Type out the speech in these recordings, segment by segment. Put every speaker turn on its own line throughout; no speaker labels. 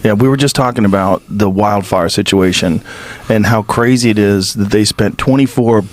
Yeah, we were just talking about the wildfire situation and how crazy it is that they spent $24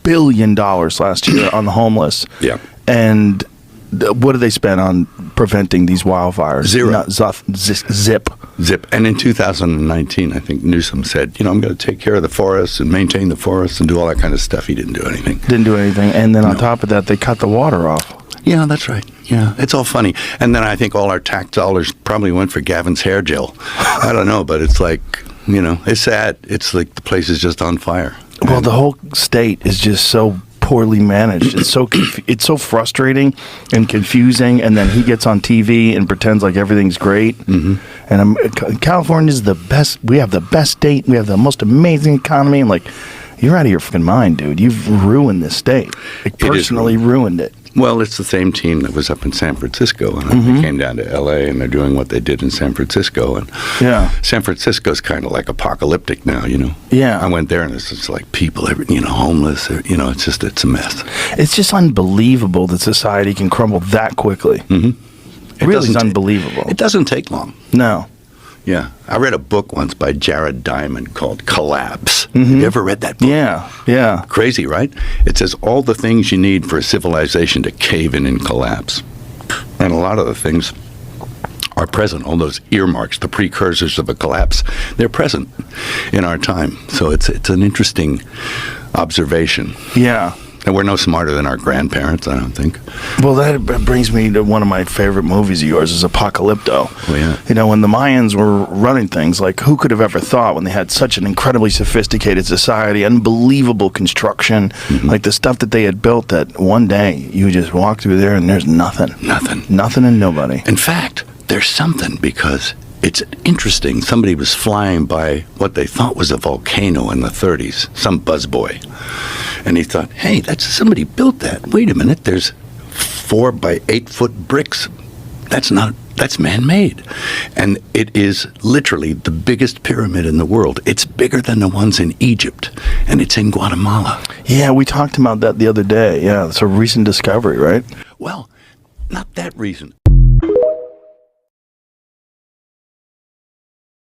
billion last year on the homeless.
Yeah.
And what did they spend on preventing these wildfires?
Zero.
Zip.
Zip. And in 2019, I think Newsom said, I'm going to take care of the forests and maintain the forests and do all that kind of stuff. He didn't do anything.
Didn't do anything. And then on top of that, they cut the water off.
Yeah, that's right. Yeah, it's all funny. And then I think all our tax dollars probably went for Gavin's hair gel. I don't know, but it's like, it's sad. It's like the place is just on fire.
Well, the whole state is just so poorly managed. It's so frustrating and confusing. And then he gets on TV and pretends like everything's great. Mm-hmm. And California is the best. We have the best state. We have the most amazing economy. And you're out of your fucking mind, dude. You've ruined this state. Personally ruined it.
Well, it's the same team that was up in San Francisco, and they came down to L.A., and they're doing what they did in San Francisco. And San Francisco's kind of like apocalyptic now,
Yeah.
I went there, and it's just like people, homeless. It's a mess.
It's just unbelievable that society can crumble that quickly.
Mm-hmm.
It really is unbelievable.
It doesn't take long.
No.
Yeah. I read a book once by Jared Diamond called Collapse. Mm-hmm. Have you ever read that book?
Yeah.
Crazy, right? It says all the things you need for a civilization to cave in and collapse. And a lot of the things are present. All those earmarks, the precursors of a collapse, they're present in our time. So it's an interesting observation.
Yeah.
And we're no smarter than our grandparents, I don't think.
Well, that brings me to one of my favorite movies of yours, is Apocalypto.
Oh, yeah.
When the Mayans were running things, who could have ever thought when they had such an incredibly sophisticated society, unbelievable construction, the stuff that they had built, that one day you just walk through there and there's nothing. Nothing and nobody.
In fact, there's something, because it's interesting. Somebody was flying by what they thought was a volcano in the 30s, some buzzboy. And he thought, hey, somebody built that. Wait a minute, there's 4 by 8 foot bricks. That's man-made. And it is literally the biggest pyramid in the world. It's bigger than the ones in Egypt, and it's in Guatemala.
Yeah, we talked about that the other day. Yeah, it's a recent discovery, right?
Well, not that recent.